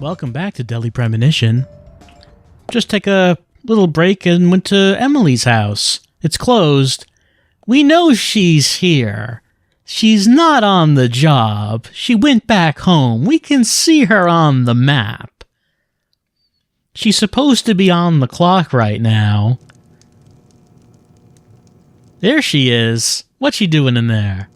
Welcome back to Daily Premonition. Just take a little break and went to Emily's house. It's closed. We know she's here. She's not on the job. She went back home. We can see her on the map. She's supposed to be on the clock right now. There she is. What's she doing in there?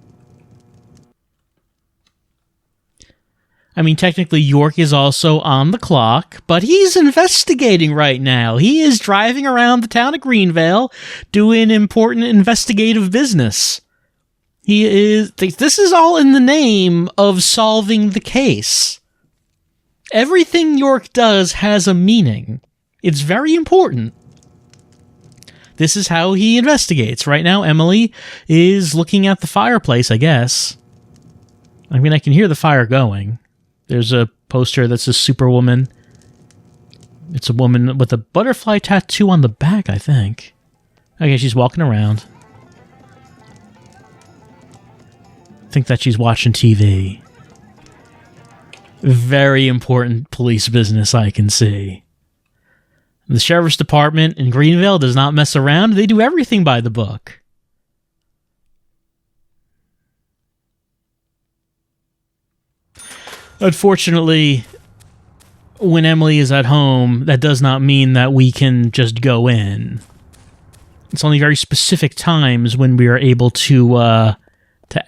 I mean, technically, York is also on the clock, but he's investigating right now. He is driving around the town of Greenville doing important investigative business. This is all in the name of solving the case. Everything York does has a meaning. It's very important. This is how he investigates. Right now, Emily is looking at the fireplace, I guess. I mean, I can hear the fire going. There's a poster that says Superwoman. It's a woman with a butterfly tattoo on the back, I think. Okay, she's walking around. I think that she's watching TV. Very important police business, I can see. The sheriff's department in Greenville does not mess around. They do everything by the book. Unfortunately, when Emily is at home, that does not mean that we can just go in. It's only very specific times when we are able to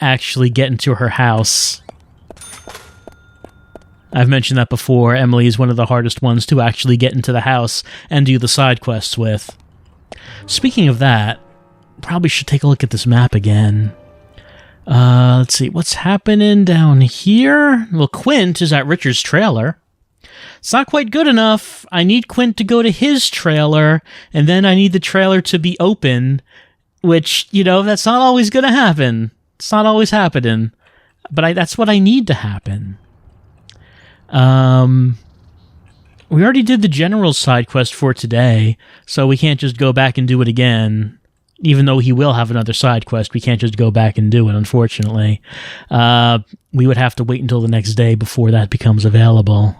actually get into her house. I've mentioned that before. Emily is one of the hardest ones to actually get into the house and do the side quests with. Speaking of that, probably should take a look at this map again. Let's see, what's happening down here? Well, Quint is at Richard's trailer. It's not quite good enough. I need Quint to go to his trailer, and then I need the trailer to be open, which, you know, that's not always going to happen. It's not always happening, but that's what I need to happen. We already did the general side quest for today, so we can't just go back and do it again. Even though he will have another side quest, we can't just go back and do it, unfortunately. We would have to wait until the next day before that becomes available.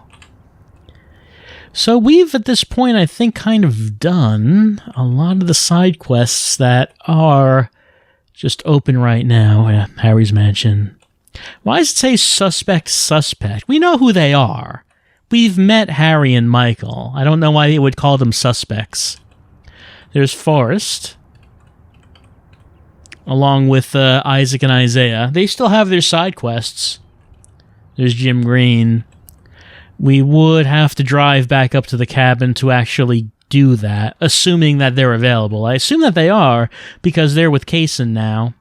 So we've, at this point, I think, kind of done a lot of the side quests that are just open right now at Harry's mansion. Why does it say suspect? We know who they are. We've met Harry and Michael. I don't know why they would call them suspects. There's Forrest, along with Isaac and Isaiah. They still have their side quests. There's Jim Green. We would have to drive back up to the cabin to actually do that, assuming that they're available. I assume that they are, because they're with Kaysen now.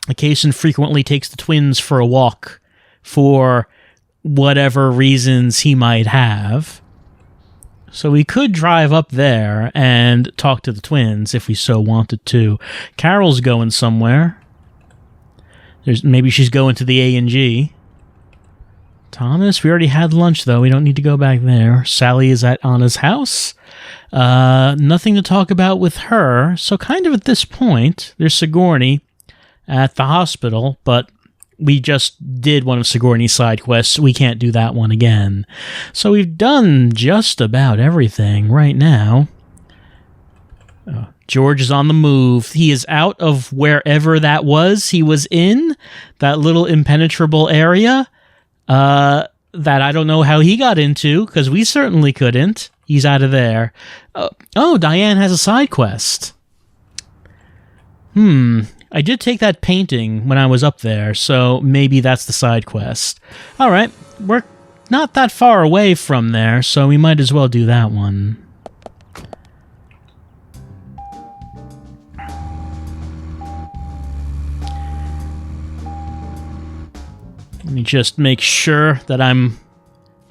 Kaysen frequently takes the twins for a walk for whatever reasons he might have. So we could drive up there and talk to the twins if we so wanted to. Carol's going somewhere. Maybe she's going to the A&G. Thomas, we already had lunch, though. We don't need to go back there. Sally is at Anna's house. Nothing to talk about with her. So kind of at this point, there's Sigourney at the hospital, but we just did one of Sigourney's side quests. We can't do that one again. So we've done just about everything right now. George is on the move. He is out of wherever that was he was in, that little impenetrable area that I don't know how he got into, because we certainly couldn't. He's out of there. Oh, Diane has a side quest. I did take that painting when I was up there, so maybe that's the side quest. All right, we're not that far away from there, so we might as well do that one. Let me just make sure that I'm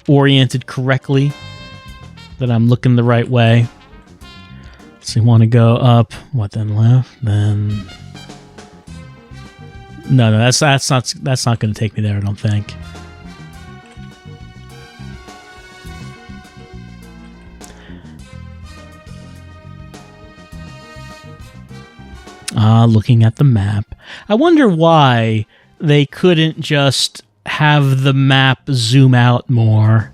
oriented correctly, that I'm looking the right way. So you want to go up, what, then left, then... No, that's not going to take me there, I don't think. Looking at the map. I wonder why they couldn't just have the map zoom out more.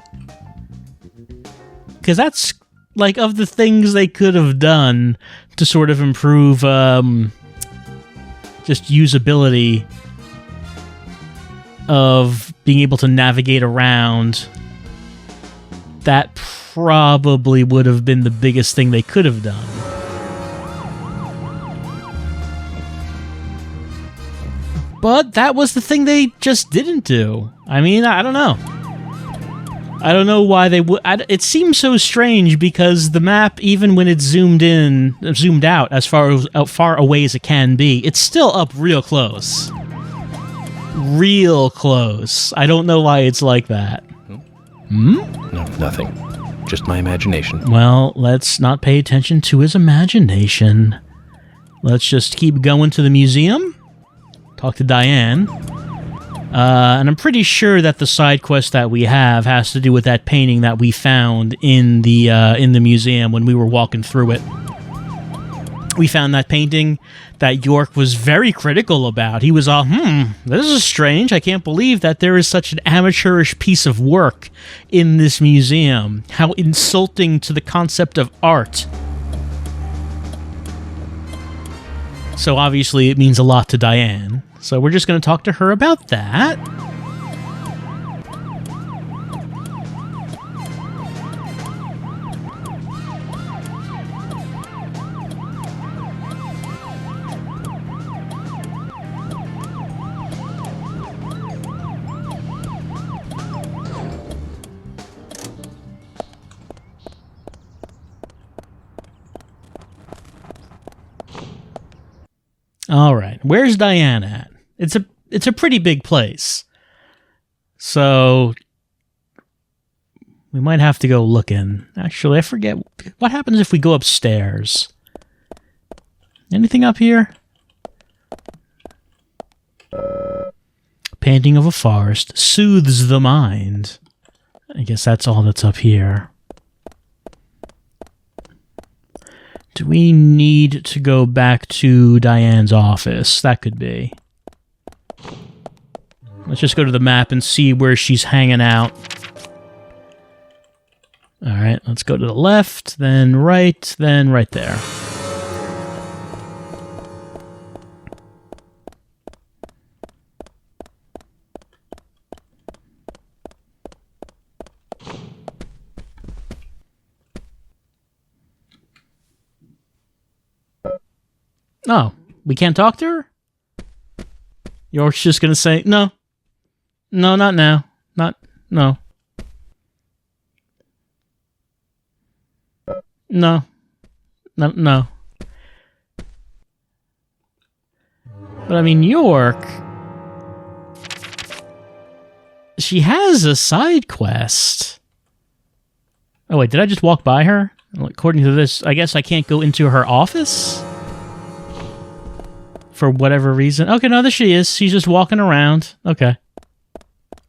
because that's, like, of the things they could have done to sort of improve just usability of being able to navigate around, that probably would have been the biggest thing they could have done. But that was the thing they just didn't do. I mean, I don't know. I don't know why they would. It seems so strange because the map, even when it's zoomed out as far away as it can be, it's still up real close. Real close. I don't know why it's like that. Hmm? No, nothing. Just my imagination. Well, let's not pay attention to his imagination. Let's just keep going to the museum. Talk to Diane. And I'm pretty sure that the side quest that we have has to do with that painting that we found in the museum when we were walking through it. We found that painting that York was very critical about. He was all, this is strange. I can't believe that there is such an amateurish piece of work in this museum. How insulting to the concept of art. So obviously it means a lot to Diane. So we're just going to talk to her about that. All right, where's Diane at? It's a pretty big place, so we might have to go looking. Actually, I forget what happens if we go upstairs. Anything up here? Painting of a forest soothes the mind. I guess that's all that's up here. Do we need to go back to Diane's office? That could be. Let's just go to the map and see where she's hanging out. Alright, let's go to the left, then right there. Oh, we can't talk to her? York's just gonna say, no. No, not now. No. No. But I mean, York, she has a side quest. Oh wait, did I just walk by her? According to this, I guess I can't go into her office? For whatever reason. Okay, no, there she is. She's just walking around. Okay.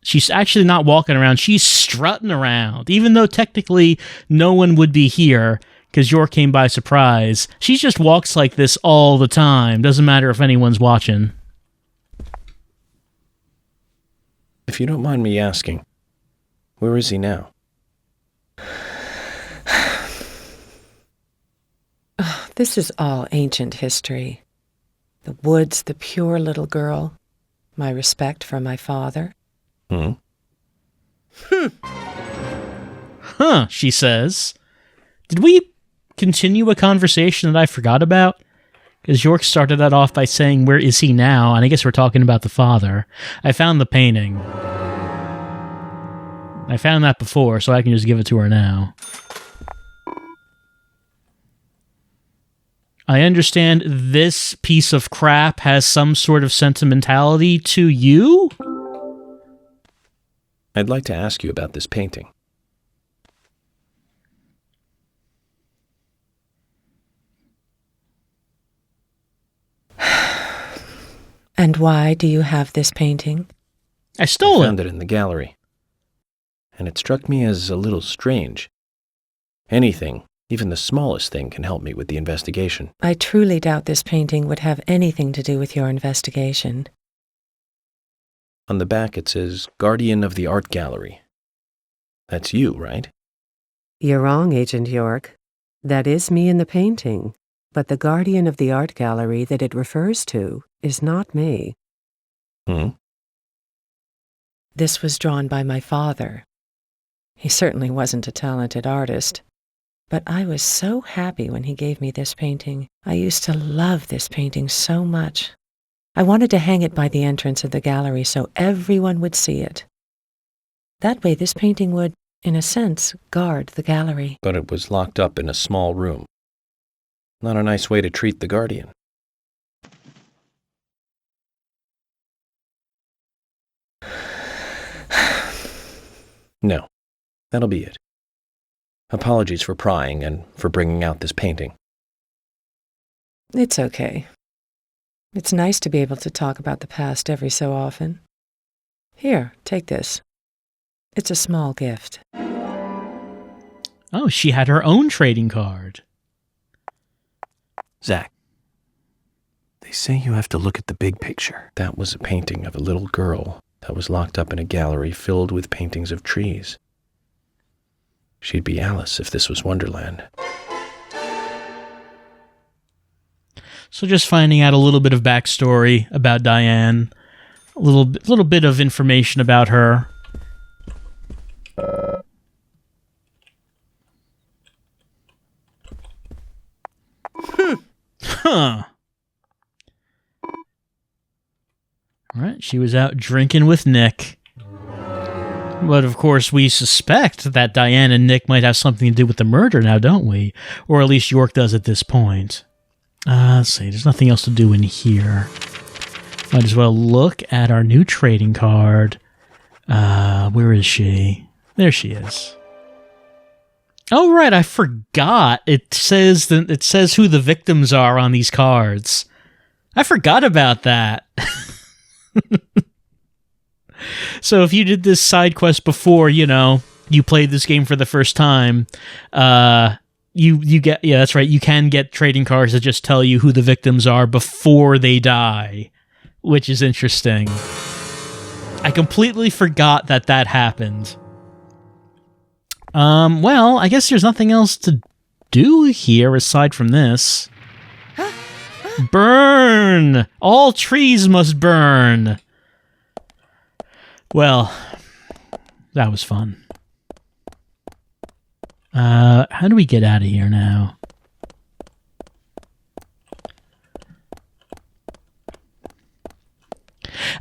She's actually not walking around. She's strutting around. Even though technically no one would be here because York came by surprise. She just walks like this all the time. Doesn't matter if anyone's watching. If you don't mind me asking, where is he now? Oh, this is all ancient history. The woods, the pure little girl, my respect for my father. Huh, she says. Did we continue a conversation that I forgot about? Because York started that off by saying, where is he now? And I guess we're talking about the father. I found the painting. I found that before, so I can just give it to her now. I understand this piece of crap has some sort of sentimentality to you? I'd like to ask you about this painting. And why do you have this painting? I stole I found it in the gallery. And it struck me as a little strange. Anything, even the smallest thing, can help me with the investigation. I truly doubt this painting would have anything to do with your investigation. On the back it says, Guardian of the Art Gallery. That's you, right? You're wrong, Agent York. That is me in the painting, but the guardian of the art gallery that it refers to is not me. Hmm? This was drawn by my father. He certainly wasn't a talented artist, but I was so happy when he gave me this painting. I used to love this painting so much. I wanted to hang it by the entrance of the gallery so everyone would see it. That way this painting would, in a sense, guard the gallery. But it was locked up in a small room. Not a nice way to treat the guardian. No, that'll be it. Apologies for prying and for bringing out this painting. It's okay. It's nice to be able to talk about the past every so often. Here, take this. It's a small gift. Oh, she had her own trading card. Zach, they say you have to look at the big picture. That was a painting of a little girl that was locked up in a gallery filled with paintings of trees. She'd be Alice if this was Wonderland. So just finding out a little bit of backstory about Diane, a little bit of information about her. Huh. Right, she was out drinking with Nick. But of course, we suspect that Diane and Nick might have something to do with the murder now, don't we? Or at least York does at this point. Let's see, there's nothing else to do in here. Might as well look at our new trading card. Where is she? There she is. Oh, right, I forgot. It says who the victims are on these cards. I forgot about that. So if you did this side quest before, you played this game for the first time, you get, yeah, that's right, you can get trading cards that just tell you who the victims are before they die, which is interesting. I completely forgot that happened. Well, I guess there's nothing else to do here aside from this. Burn! All trees must burn! Well, that was fun. How do we get out of here now?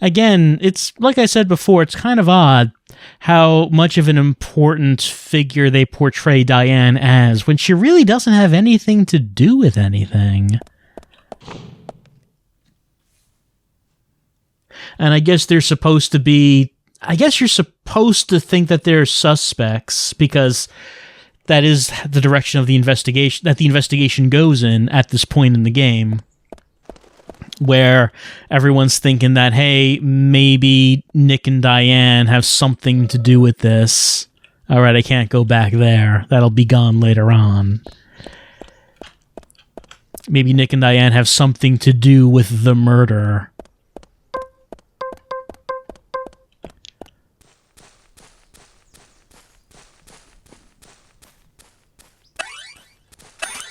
Again, it's like I said before, it's kind of odd how much of an important figure they portray Diane as when she really doesn't have anything to do with anything. And I guess they're supposed to be... I guess you're supposed to think that they're suspects because that is the direction of the investigation, that the investigation goes in at this point in the game, where everyone's thinking that, hey, maybe Nick and Diane have something to do with this. All right, I can't go back there. That'll be gone later on. Maybe Nick and Diane have something to do with the murder.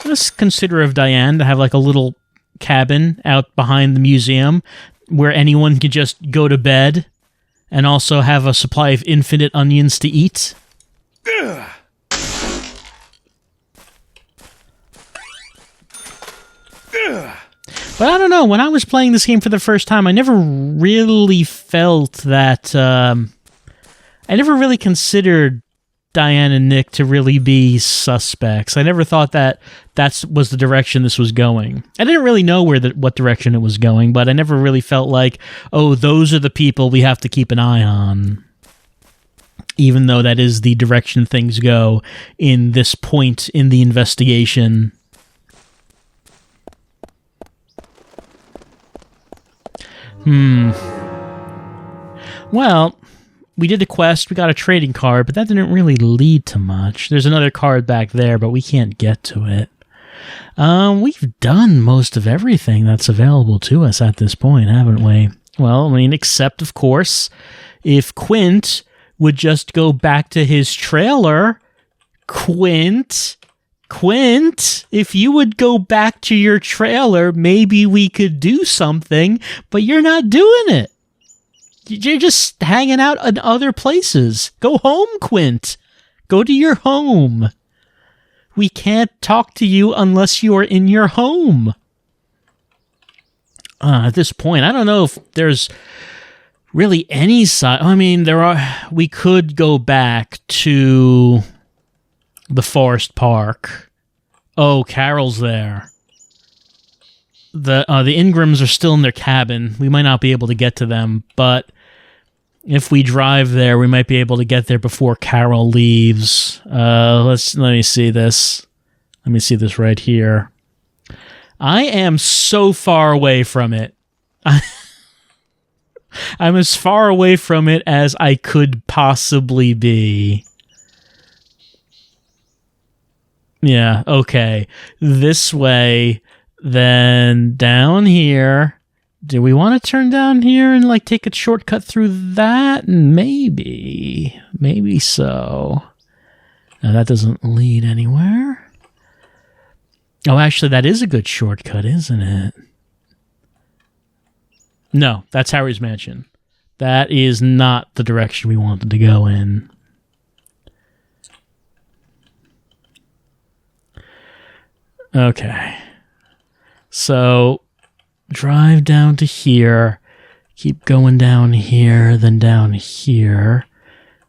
Let's consider of Diane to have like a little cabin out behind the museum where anyone can just go to bed and also have a supply of infinite onions to eat. Ugh. Ugh. But I don't know, when I was playing this game for the first time, I never really felt that... I never really considered Diane and Nick to really be suspects. I never thought that was the direction this was going. I didn't really know what direction it was going, but I never really felt like, oh, those are the people we have to keep an eye on. Even though that is the direction things go in this point in the investigation. Well... we did a quest, we got a trading card, but that didn't really lead to much. There's another card back there, but we can't get to it. We've done most of everything that's available to us at this point, haven't we? Well, I mean, except, of course, if Quint would just go back to his trailer, Quint, if you would go back to your trailer, maybe we could do something, but you're not doing it. You're just hanging out in other places. Go home, Quint. Go to your home. We can't talk to you unless you are in your home. At this point, I don't know if there's really any side. I mean, we could go back to the forest park. Oh, Carol's there. The Ingrams are still in their cabin. We might not be able to get to them, but if we drive there, we might be able to get there before Carol leaves. Let me see this. Let me see this right here. I am so far away from it. I'm as far away from it as I could possibly be. Yeah, okay. This way, then down here. Do we want to turn down here and like take a shortcut through that? Maybe. Maybe so. Now that doesn't lead anywhere. Oh, actually, that is a good shortcut, isn't it? No, that's Harry's Mansion. That is not the direction we wanted to go in. Okay. So, drive down to here. Keep going down here, then down here.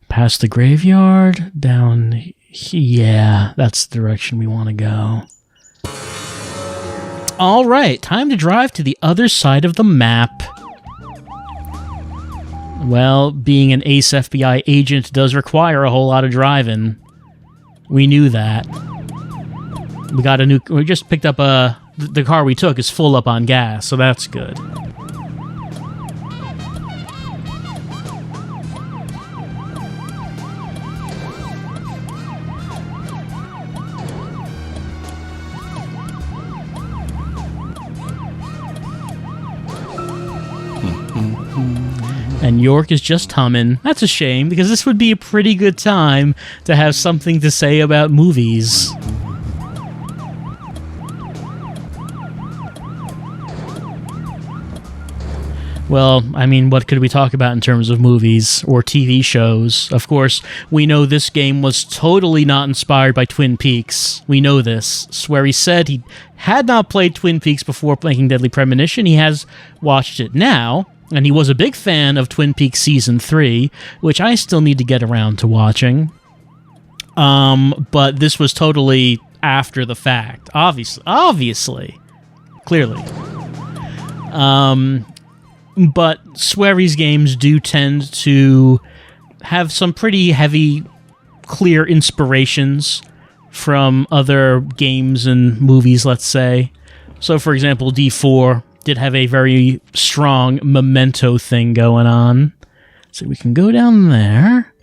Past the graveyard, down here. Yeah, that's the direction we want to go. All right, time to drive to the other side of the map. Well, being an ace FBI agent does require a whole lot of driving. We knew that. We just picked up the car we took is full up on gas, so that's good. And York is just humming. That's a shame, because this would be a pretty good time to have something to say about movies. Well, I mean, what could we talk about in terms of movies or TV shows? Of course, we know this game was totally not inspired by Twin Peaks. We know this. Swery said he had not played Twin Peaks before making Deadly Premonition. He has watched it now, and he was a big fan of Twin Peaks Season 3, which I still need to get around to watching. But this was totally after the fact. Obviously. Clearly. But Swery's games do tend to have some pretty heavy, clear inspirations from other games and movies, let's say. So, for example, D4 did have a very strong Memento thing going on. So we can go down there.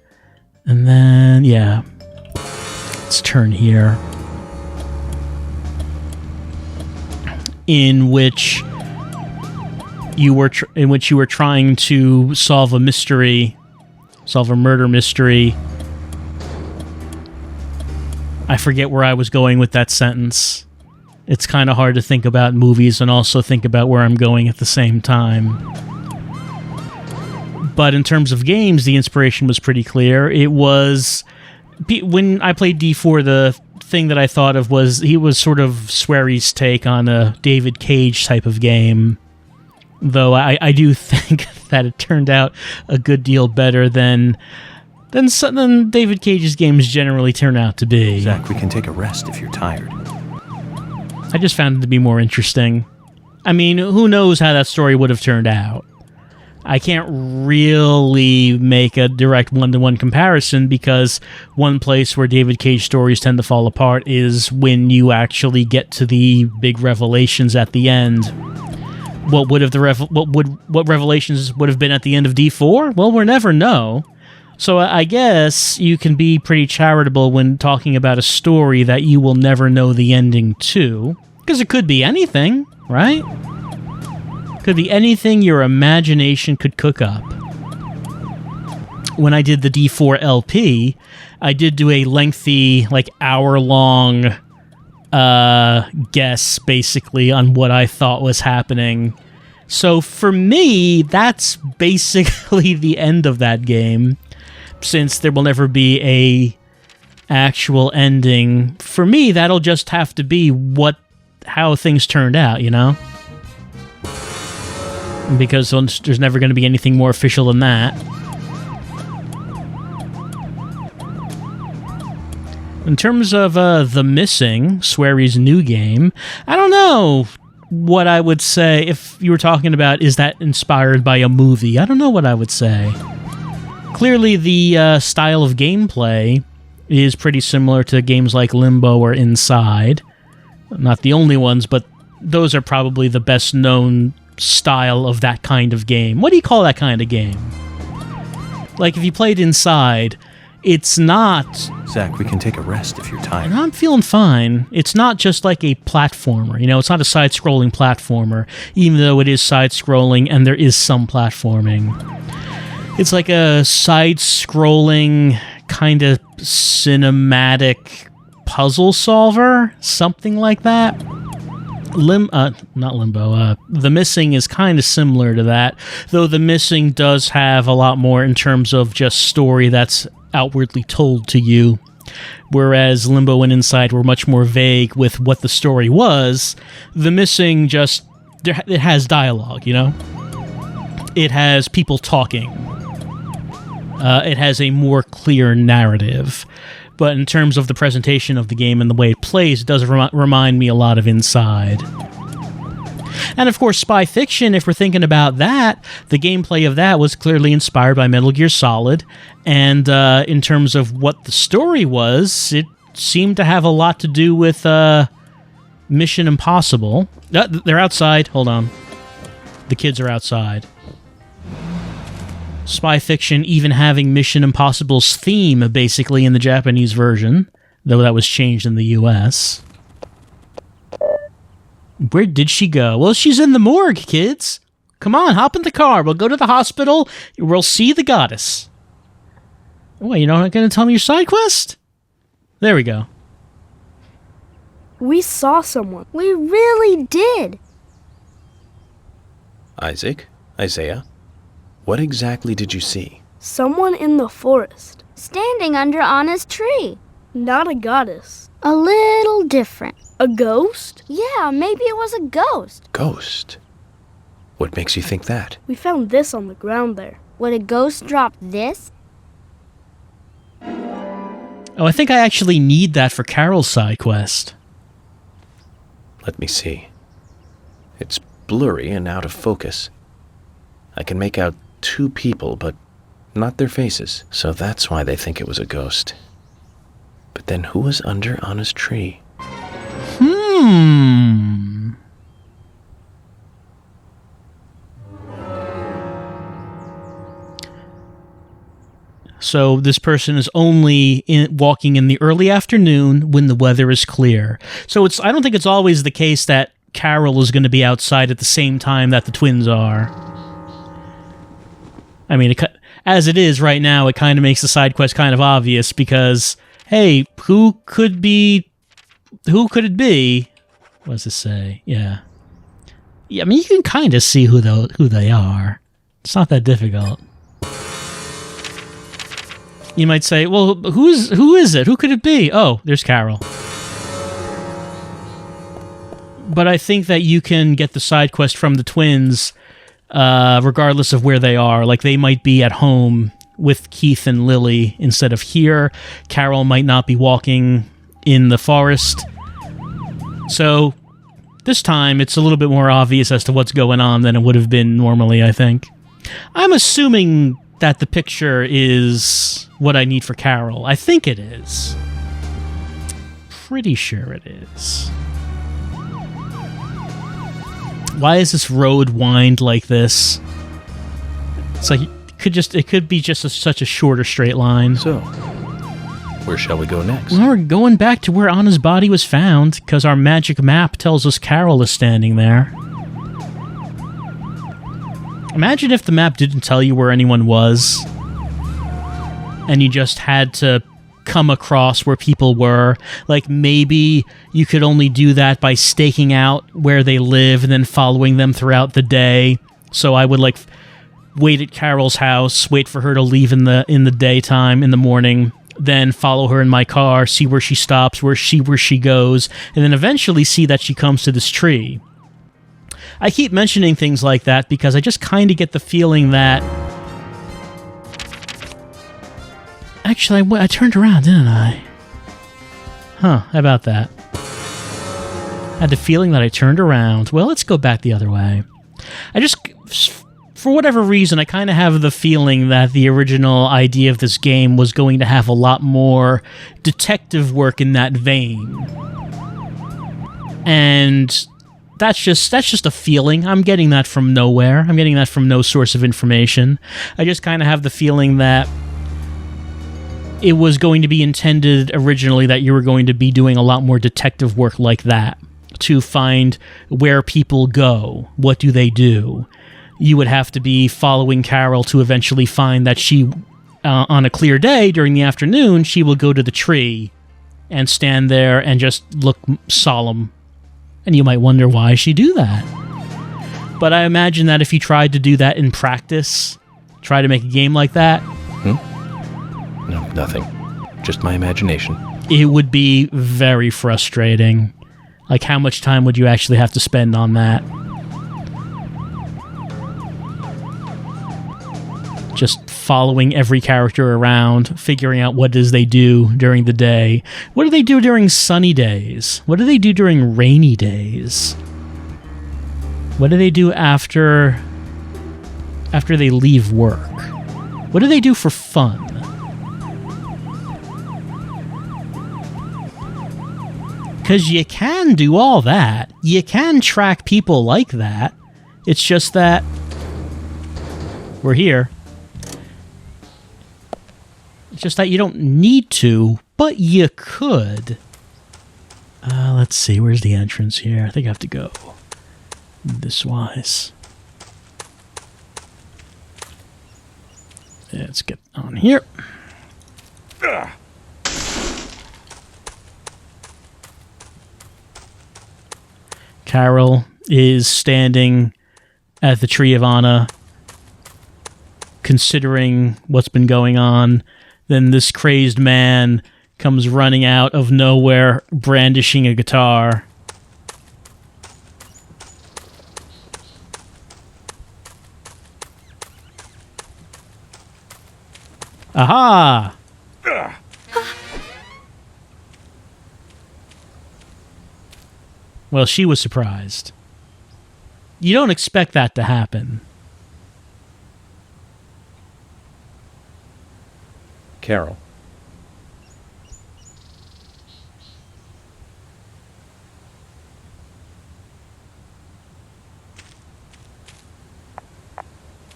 And then, yeah. Let's turn here. In which you were trying to solve a murder mystery. I forget where I was going with that sentence. It's kind of hard to think about movies and also think about where I'm going at the same time. But in terms of games, the inspiration was pretty clear. It was... When I played D4, the thing that I thought of was he was sort of Swery's take on a David Cage type of game. Though I do think that it turned out a good deal better than David Cage's games generally turn out to be. Zach, we can take a rest if you're tired. I just found it to be more interesting. I mean, who knows how that story would have turned out? I can't really make a direct one-to-one comparison because one place where David Cage stories tend to fall apart is when you actually get to the big revelations at the end. What revelations would have been at the end of D4? Well, we'll never know. So I guess you can be pretty charitable when talking about a story that you will never know the ending to. Because it could be anything, right? Could be anything your imagination could cook up. when I did the D4 LP, I did do a lengthy, like, hour-long guess, basically, on what I thought was happening. So for me, that's basically the end of that game, since there will never be a actual ending. For me, that'll just have to be how things turned out, you know? Because there's never going to be anything more official than that. In terms of The Missing, Swery's new game, I don't know what I would say if you were talking about, is that inspired by a movie? I don't know what I would say. Clearly, the style of gameplay is pretty similar to games like Limbo or Inside. Not the only ones, but those are probably the best-known style of that kind of game. What do you call that kind of game? Like, if you played Inside, it's not... Zach, we can take a rest if you're tired. I'm feeling fine. It's not just like a platformer, you know? It's not a side-scrolling platformer, even though it is side-scrolling and there is some platforming. It's like a side-scrolling, kind of cinematic puzzle solver, something like that. Not Limbo. The Missing is kind of similar to that, though The Missing does have a lot more in terms of just story that's outwardly told to you, whereas Limbo and Inside were much more vague with what the story was. The Missing it has dialogue, you know? It has people talking. It has a more clear narrative. But in terms of the presentation of the game and the way it plays, it does remind me a lot of Inside. And of course, Spy Fiction, if we're thinking about that, the gameplay of that was clearly inspired by Metal Gear Solid. And in terms of what the story was, it seemed to have a lot to do with Mission Impossible. They're outside. Hold on. The kids are outside. Spy Fiction even having Mission Impossible's theme, basically, in the Japanese version, though that was changed in the US. Where did she go? Well, she's in the morgue, kids. Come on, hop in the car. We'll go to the hospital. We'll see the goddess. Wait, you're not going to tell me your side quest? There we go. We saw someone. We really did. Isaiah, what exactly did you see? Someone in the forest. Standing under Anna's tree. Not a goddess. A little different. A ghost? Yeah, maybe it was a ghost. Ghost? What makes you think that? We found this on the ground there. Would a ghost drop this? Oh, I think I actually need that for Carol's side quest. Let me see. It's blurry and out of focus. I can make out two people, but not their faces. So that's why they think it was a ghost. But then who was under Anna's tree? So this person is only walking in the early afternoon when the weather is clear. So I don't think it's always the case that Carol is going to be outside at the same time that the twins are. I mean, as it is right now, it kind of makes the side quest kind of obvious because, hey, who could it be? What does it say? Yeah, I mean, you can kind of see who they are. It's not that difficult. You might say, well, who is it? Who could it be? Oh, there's Carol. But I think that you can get the side quest from the twins regardless of where they are. Like, they might be at home with Keith and Lily instead of here. Carol might not be walking in the forest. So this time, it's a little bit more obvious as to what's going on than it would have been normally, I think. I'm assuming that the picture is what I need for Carol. I think it is. Pretty sure it is. Why is this road wind like this? It's like it could be just such a shorter straight line. So, where shall we go next? Well, we're going back to where Anna's body was found, because our magic map tells us Carol is standing there. Imagine if the map didn't tell you where anyone was. and you just had to come across where people were. Like, maybe you could only do that by staking out where they live and then following them throughout the day. So I would, like, wait at Carol's house, wait for her to leave in the daytime, in the morning, then follow her in my car, see where she stops, where she goes, and then eventually see that she comes to this tree. I keep mentioning things like that because I just kind of get the feeling that... Actually, I turned around, didn't I? Huh, how about that? I had the feeling that I turned around. Well, let's go back the other way. For whatever reason, I kind of have the feeling that the original idea of this game was going to have a lot more detective work in that vein. And that's just a feeling. I'm getting that from nowhere. I'm getting that from no source of information. I just kind of have the feeling that it was going to be intended originally that you were going to be doing a lot more detective work like that to find where people go. What do they do? You would have to be following Carol to eventually find that she, on a clear day during the afternoon, she will go to the tree and stand there and just look solemn. And you might wonder why she do that. But I imagine that if you tried to do that in practice, try to make a game like that... No, nothing. Just my imagination. It would be very frustrating. Like, how much time would you actually have to spend on that? Just following every character around, figuring out what it is they do during the day. What do they do during sunny days? What do they do during rainy days? What do they do after they leave work? What do they do for fun? Because you can do all that. You can track people like that. It's just that we're here. It's just that you don't need to, but you could. Let's see, where's the entrance here? I think I have to go this wise. Let's get on here. Carol is standing at the Tree of Anna, considering what's been going on. Then this crazed man comes running out of nowhere, brandishing a guitar. Aha! Well, she was surprised. You don't expect that to happen. Carol.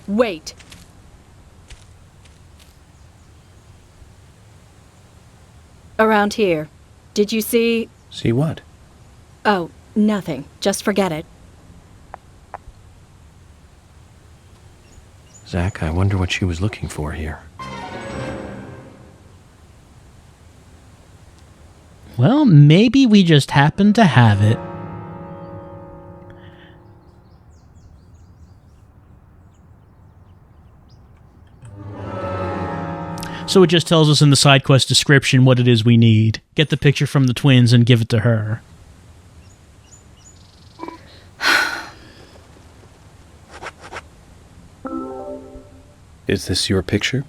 Wait. Around here. Did you see... See what? Oh, nothing. Just forget it. Zach, I wonder what she was looking for here. Well, maybe we just happened to have it. So it just tells us in the side quest description what it is we need. Get the picture from the twins and give it to her. Is this your picture?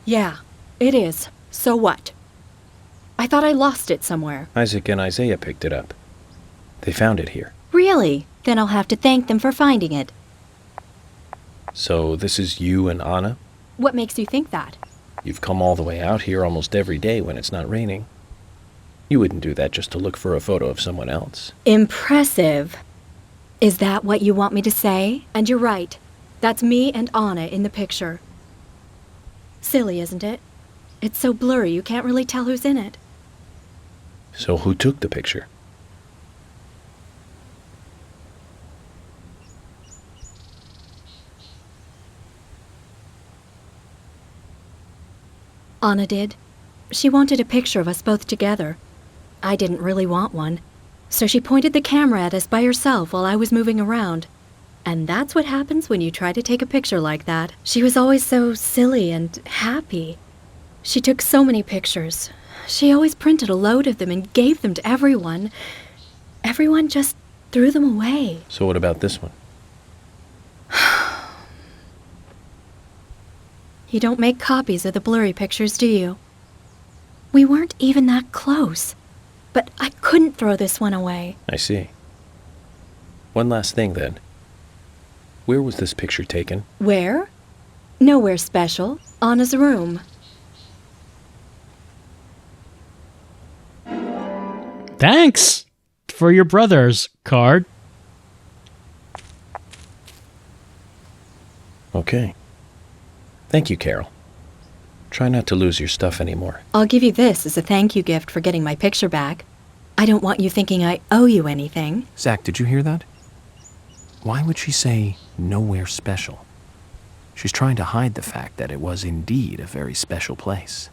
Yeah, it is. So what? I thought I lost it somewhere. Isaac and Isaiah picked it up. They found it here. Really? Then I'll have to thank them for finding it. So this is you and Anna? What makes you think that? You've come all the way out here almost every day when it's not raining. You wouldn't do that just to look for a photo of someone else. Impressive. Is that what you want me to say? And you're right. That's me and Anna in the picture. Silly, isn't it? It's so blurry you can't really tell who's in it. So who took the picture? Anna did. She wanted a picture of us both together. I didn't really want one, so she pointed the camera at us by herself while I was moving around. And that's what happens when you try to take a picture like that. She was always so silly and happy. She took so many pictures. She always printed a load of them and gave them to everyone. Everyone just threw them away. So what about this one? You don't make copies of the blurry pictures, do you? We weren't even that close. But I couldn't throw this one away. I see. One last thing, then. Where was this picture taken? Where? Nowhere special. Anna's room. Thanks for your brother's card. Okay. Thank you, Carol. Try not to lose your stuff anymore. I'll give you this as a thank you gift for getting my picture back. I don't want you thinking I owe you anything. Zach, did you hear that? Why would she say nowhere special? She's trying to hide the fact that it was indeed a very special place.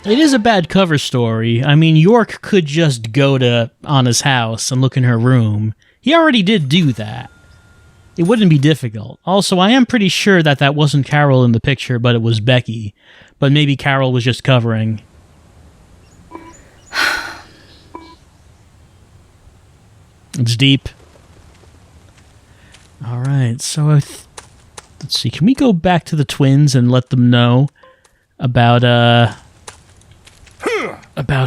It is a bad cover story. I mean, York could just go to Anna's house and look in her room. He already did do that. It wouldn't be difficult. Also, I am pretty sure that that wasn't Carol in the picture, but it was Becky. But maybe Carol was just covering. It's deep. Alright, so let's see. Can we go back to the twins and let them know about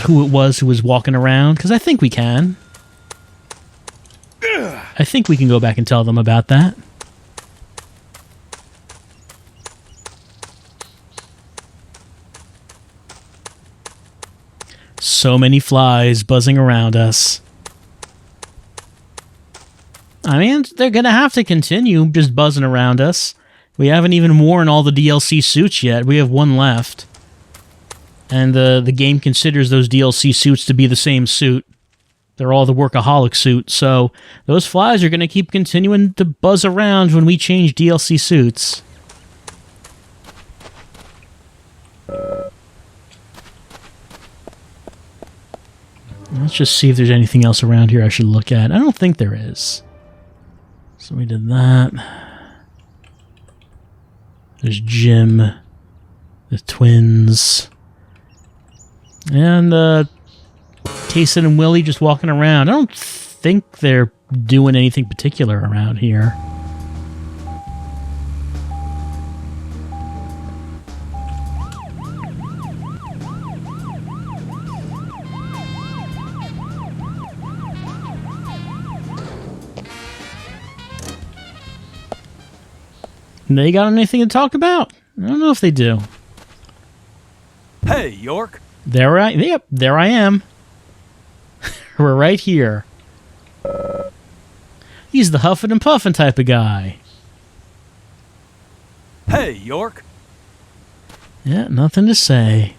who it was who was walking around? Because I think we can. I think we can go back and tell them about that. So many flies buzzing around us. I mean, they're gonna have to continue just buzzing around us. We haven't even worn all the DLC suits yet. We have one left. And the game considers those DLC suits to be the same suit. They're all the workaholic suit, so those flies are going to keep continuing to buzz around when we change DLC suits. Let's just see if there's anything else around here I should look at. I don't think there is. So we did that. There's Jim, the twins, and Tayson and Willie just walking around. I don't think they're doing anything particular around here. They got anything to talk about? I don't know if they do. Hey, York. There I am. We're right here. He's the huffing and puffing type of guy. Hey, York. Yeah, nothing to say.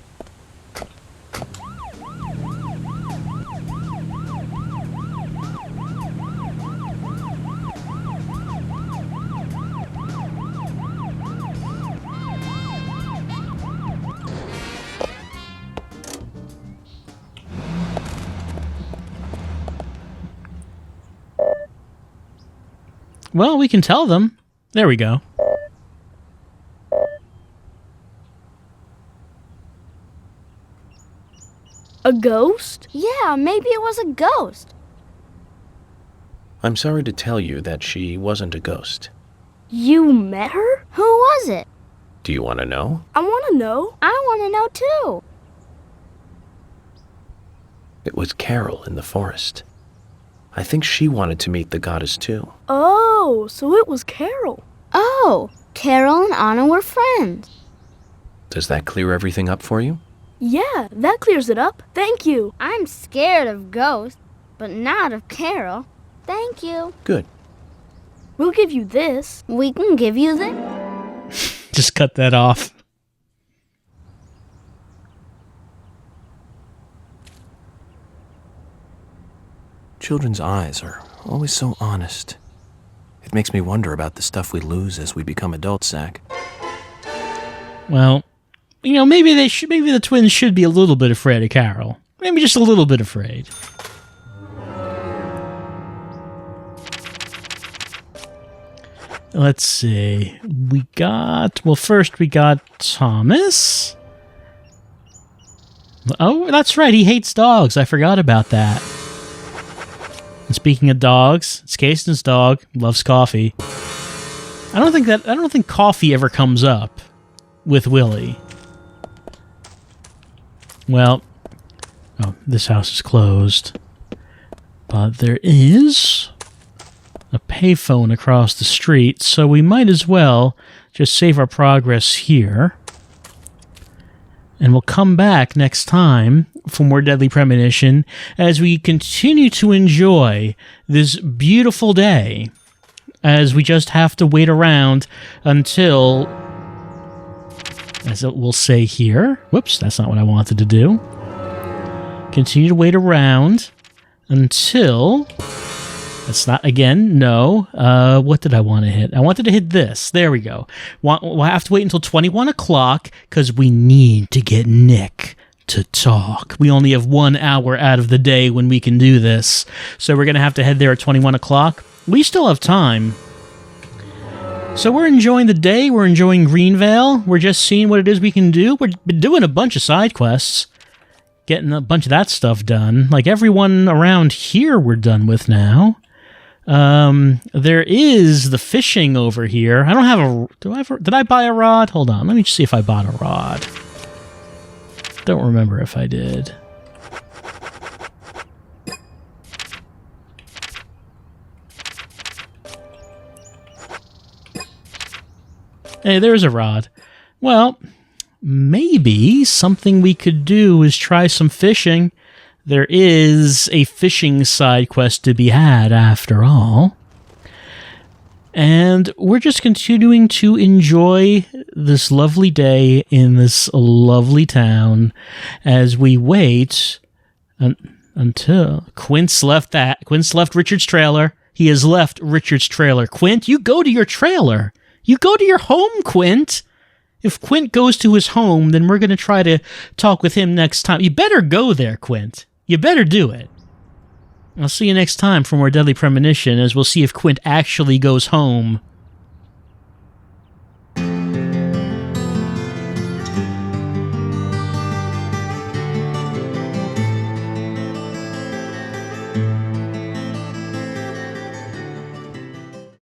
Well, we can tell them. There we go. A ghost? Yeah, maybe it was a ghost. I'm sorry to tell you that she wasn't a ghost. You met her? Who was it? Do you want to know? I want to know. I want to know too. It was Carol in the forest. I think she wanted to meet the goddess too. Oh, so it was Carol. Oh, Carol and Anna were friends. Does that clear everything up for you? Yeah, that clears it up. Thank you. I'm scared of ghosts, but not of Carol. Thank you. Good. We'll give you this. We can give you this. Just cut that off. Children's eyes are always so honest. It makes me wonder about the stuff we lose as we become adults, Zach. Well, maybe maybe the twins should be a little bit afraid of Carol. Maybe just a little bit afraid. Let's see. First we got Thomas. Oh, that's right. He hates dogs. I forgot about that. And speaking of dogs, it's Kasten's dog. Loves coffee. I don't think coffee ever comes up with Willie. Well, this house is closed. But there is a payphone across the street, so we might as well just save our progress here. And we'll come back next time for more Deadly Premonition as we continue to enjoy this beautiful day, as we just have to wait around until, as it will say here, whoops, that's not what I wanted to do. Continue to wait around until, that's not, again, no. What did I want to hit? I wanted to hit this. There we go. We'll have to wait until 21 o'clock because we need to get Nick to talk. We only have 1 hour out of the day when we can do this. So we're going to have to head there at 21 o'clock. We still have time. So we're enjoying the day. We're enjoying Greenville. We're just seeing what it is we can do. We're doing a bunch of side quests. Getting a bunch of that stuff done. Like everyone around here we're done with now. There is the fishing over here. I don't have did I buy a rod? Hold on, let me just see if I bought a rod. Don't remember if I did. Hey, there's a rod. Well, maybe something we could do is try some fishing. There is a fishing side quest to be had, after all. And we're just continuing to enjoy this lovely day in this lovely town as we wait until Quint's left Richard's trailer. He has left Richard's trailer. Quint, you go to your trailer. You go to your home, Quint. If Quint goes to his home, then we're going to try to talk with him next time. You better go there, Quint. You better do it. I'll see you next time for more Deadly Premonition, as we'll see if Quint actually goes home.